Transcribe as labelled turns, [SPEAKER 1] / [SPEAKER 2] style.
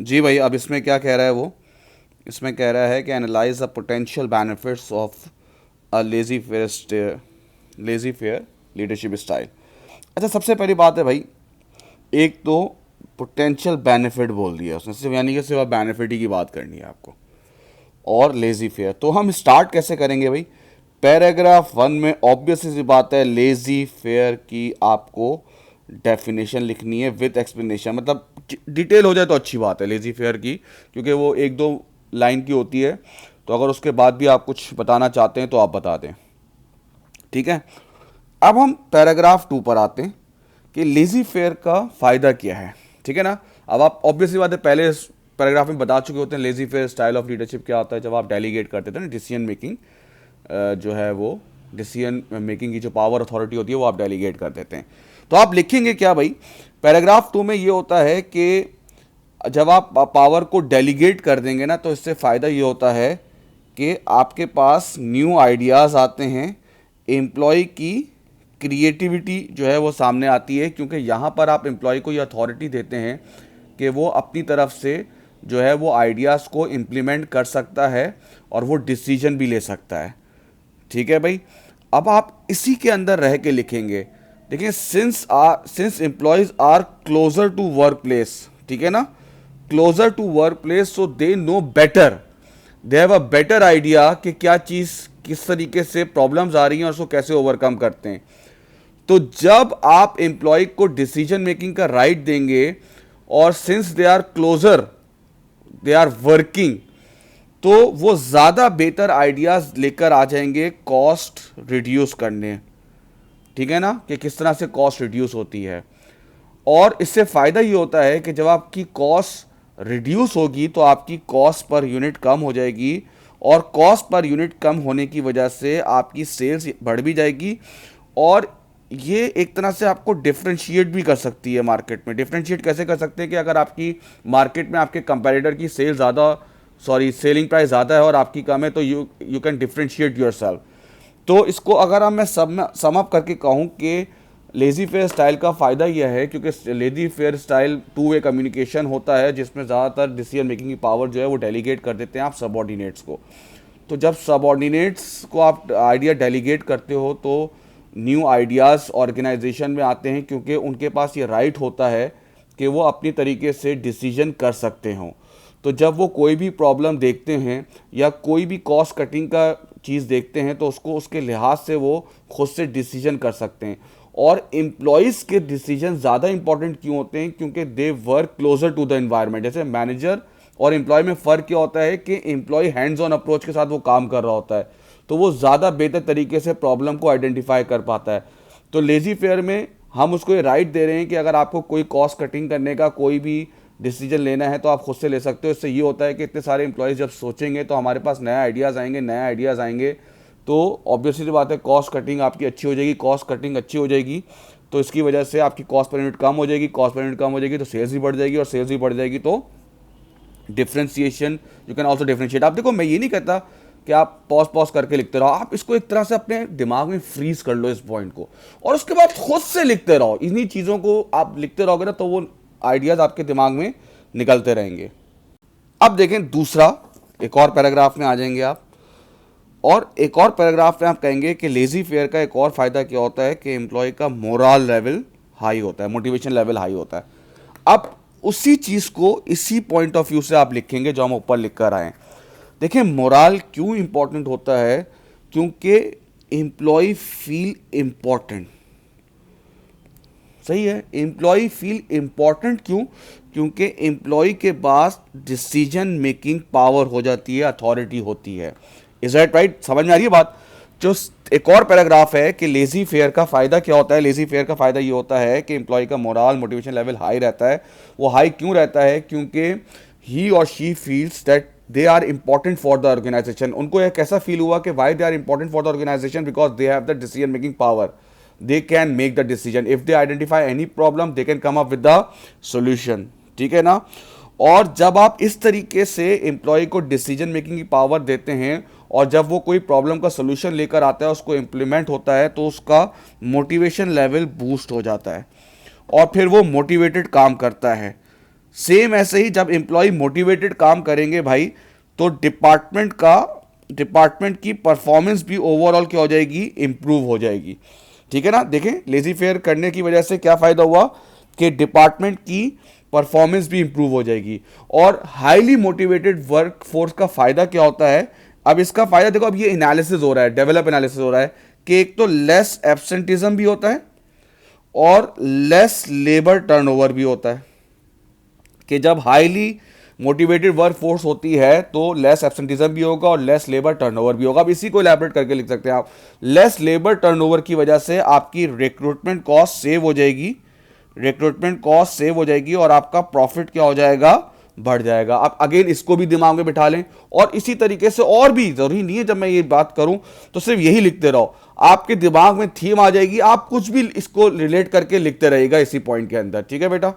[SPEAKER 1] जी भाई, अब इसमें क्या कह रहा है वो, इसमें कह रहा है कि analyse the potential benefits of a lazy fair leadership style. अच्छा, सबसे पहली बात है भाई, एक तो पोटेंशियल बेनिफिट बोल दिया उसने, सिर्फ यानी कि सिर्फ बेनिफिट ही की बात करनी है आपको, और लेजी फेयर। तो हम स्टार्ट कैसे करेंगे भाई? पैराग्राफ 1 में ऑब्वियस सी बात है, लेजी फेयर की आपको डेफिनेशन लिखनी है विद एक्सप्लेनेशन, मतलब डिटेल हो जाए तो अच्छी बात है लेजी फेयर की, क्योंकि वो एक दो लाइन की होती है, तो अगर उसके बाद भी आप कुछ बताना चाहते हैं तो आप बता दें। ठीक है, अब हम पैराग्राफ 2 पर आते हैं कि लेजी फेयर का फ़ायदा क्या है। ठीक है ना, अब आप ऑब्वियसली बात है पहले पैराग्राफ में बता चुके होते हैं lazy fair style of leadership क्या होता है। जब आप डेलीगेट करते थे ना, डिसीजन मेकिंग जो है वो, डिसीजन मेकिंग की जो पावर अथॉरिटी होती है वो आप डेलीगेट कर देते हैं। तो आप लिखेंगे क्या भाई? पैराग्राफ 2 में ये होता है कि जब आप पावर को डेलीगेट कर देंगे ना, तो इससे फ़ायदा ये होता है कि आपके पास न्यू आइडियाज़ आते हैं, एम्प्लॉय की क्रिएटिविटी जो है वो सामने आती है, क्योंकि यहाँ पर आप एम्प्लॉय को ये अथॉरिटी देते हैं कि वो अपनी तरफ से जो है वो आइडियाज़ को इम्प्लीमेंट कर सकता है और वो डिसीजन भी ले सकता है। ठीक है भाई, अब आप इसी के अंदर रह के लिखेंगे। देखिए, since employees are closer to work place, ठीक है ना, closer to work place, so they know better, they have a better idea कि क्या चीज़ किस तरीके से प्रॉब्लम्स आ रही हैं और उसको कैसे ओवरकम करते हैं। तो जब आप एम्प्लॉय को डिसीजन मेकिंग का राइट देंगे और since they are closer, they are working, तो वो ज़्यादा बेहतर आइडियाज़ लेकर आ जाएंगे कॉस्ट रिड्यूस करने। ठीक है ना, कि किस तरह से कॉस्ट रिड्यूस होती है। और इससे फ़ायदा ये होता है कि जब आपकी कॉस्ट रिड्यूस होगी तो आपकी कॉस्ट पर यूनिट कम हो जाएगी, और कॉस्ट पर यूनिट कम होने की वजह से आपकी सेल्स बढ़ भी जाएगी, और ये एक तरह से आपको डिफ्रेंशिएट भी कर सकती है मार्केट में। डिफ्रेंशिएट कैसे कर सकते हैं कि अगर आपकी मार्केट में आपके कंपैरेटर की सेल ज़्यादा, सॉरी सेलिंग प्राइस ज़्यादा है और आपकी कम है, तो you can differentiate your self. तो इसको अगर हम मैं सम अप करके कहूँ कि लेजी फेयर स्टाइल का फ़ायदा यह है, क्योंकि lazy fair style two way communication होता है, जिसमें ज़्यादातर डिसीजन मेकिंग की पावर जो है वो डेलीगेट कर देते हैं आप सबऑर्डिनेट्स को। तो जब सबऑर्डिनेट्स को आप आइडिया डेलीगेट करते हो तो न्यू आइडियाज़ ऑर्गेनाइजेशन में आते हैं, क्योंकि उनके पास ये राइट होता है कि वो अपनी तरीके से डिसीजन कर सकते हों। तो जब वो कोई भी प्रॉब्लम देखते हैं या कोई भी कॉस्ट कटिंग का चीज़ देखते हैं, तो उसको उसके लिहाज से वो खुद से डिसीजन कर सकते हैं। और एम्प्लॉयज़ के डिसीजन ज़्यादा इंपॉर्टेंट क्यों होते हैं? क्योंकि they work closer to the environment. जैसे मैनेजर और एम्प्लॉय में फ़र्क क्या होता है कि एम्प्लॉय हैंड्स ऑन अप्रोच के साथ वो काम कर रहा होता है, तो वो ज़्यादा बेहतर तरीके से प्रॉब्लम को आइडेंटिफाई कर पाता है। तो लेजी फेयर में हम उसको ये राइट दे रहे हैं कि अगर आपको कोई कॉस्ट कटिंग करने का कोई भी डिसीजन लेना है तो आप खुद से ले सकते हो। इससे ये होता है कि इतने सारे एम्प्लॉयज़ जब सोचेंगे तो हमारे पास नए आइडियाज़ आएंगे, नए आइडियाज़ आएंगे, तो ऑब्वियसली बात है कॉस्ट कटिंग आपकी अच्छी हो जाएगी। कॉस्ट कटिंग अच्छी हो जाएगी तो इसकी वजह से आपकी कॉस्ट पर यूनिट कम हो जाएगी, कॉस्ट पर यूनिट कम हो जाएगी तो सेल्स भी बढ़ जाएगी, और सेल्स भी बढ़ जाएगी तो differentiation, you can also differentiate. आप देखो, मैं ये नहीं कहता कि आप पॉज पॉज करके लिखते रहो, आप इसको एक तरह से अपने दिमाग में फ्रीज कर लो इस पॉइंट को, और उसके बाद खुद से लिखते रहो। इन्हीं चीज़ों को आप लिखते रहोगे ना, तो वो आइडियाज़ आपके दिमाग में निकलते रहेंगे। अब देखें दूसरा, एक और पैराग्राफ में आ जाएंगे आप, और एक और पैराग्राफ में आप कहेंगे कि लेजी फेयर का एक और फ़ायदा क्या होता है कि एम्प्लॉय का मोरल लेवल हाई होता है, मोटिवेशन लेवल हाई होता है। अब उसी चीज़ को इसी पॉइंट ऑफ व्यू से आप लिखेंगे जो हम ऊपर लिख कर आए। देखिए, मोरल क्यों इंपॉर्टेंट होता है? क्योंकि एम्प्लॉय फील इम्पॉर्टेंट। सही है, एम्प्लॉय फील इम्पॉर्टेंट क्यों? क्योंकि एम्प्लॉय के पास डिसीजन मेकिंग पावर हो जाती है, अथॉरिटी होती है। Is that right? समझ में आ रही है बात? जो एक और पैराग्राफ है कि लेजी फेयर का फ़ायदा क्या होता है। लेजी फेयर का फ़ायदा ये होता है कि एम्प्लॉय का मोरल मोटिवेशन लेवल हाई रहता है। वो हाई क्यों रहता है? क्योंकि ही और she feels that they are important for the organisation. उनको एक ऐसा फील हुआ कि why they are important for the organisation, because they have the decision making power, they can make the decision. If they identify any problem, they can come up with the solution. ठीक है ना? और जब आप इस तरीके से employ को डिसीजन मेकिंग की पावर देते हैं और जब वो कोई प्रॉब्लम का सोल्यूशन लेकर आता है, उसको इम्प्लीमेंट होता है, तो उसका मोटिवेशन लेवल बूस्ट हो जाता है और फिर वो मोटिवेटेड काम करता है। सेम ऐसे ही जब एम्प्लॉय मोटिवेटेड काम करेंगे भाई, तो डिपार्टमेंट की परफॉर्मेंस भी ओवरऑल क्या हो जाएगी, इंप्रूव हो जाएगी। ठीक है ना। देखें लेजी फेयर करने की वजह से क्या फायदा हुआ कि डिपार्टमेंट की परफॉर्मेंस भी इंप्रूव हो जाएगी। और हाईली मोटिवेटेड वर्क फोर्स का फायदा क्या होता है, अब इसका फायदा देखो, अब ये एनालिसिस हो रहा है, डेवलप एनालिसिस हो रहा है कि एक तो लेस एब्सेंटिज्म भी होता है और लेस लेबर टर्नओवर भी होता है। कि जब हाईली मोटिवेटेड वर्क फोर्स होती है तो लेस एब्सेंटिज्म भी होगा और लेस लेबर टर्नओवर भी होगा। अब इसी को इलैबोरेट करके लिख सकते हैं आप, लेस लेबर टर्नओवर की वजह से आपकी रिक्रूटमेंट कॉस्ट सेव हो जाएगी, रिक्रूटमेंट कॉस्ट सेव हो जाएगी और आपका प्रॉफिट क्या हो जाएगा, बढ़ जाएगा। आप अगेन इसको भी दिमाग में बिठा लें। और इसी तरीके से और भी, जरूरी नहीं है जब मैं ये बात करूं तो सिर्फ यही लिखते रहो, आपके दिमाग में थीम आ जाएगी, आप कुछ भी इसको रिलेट करके लिखते रहिएगा इसी पॉइंट के अंदर। ठीक है बेटा।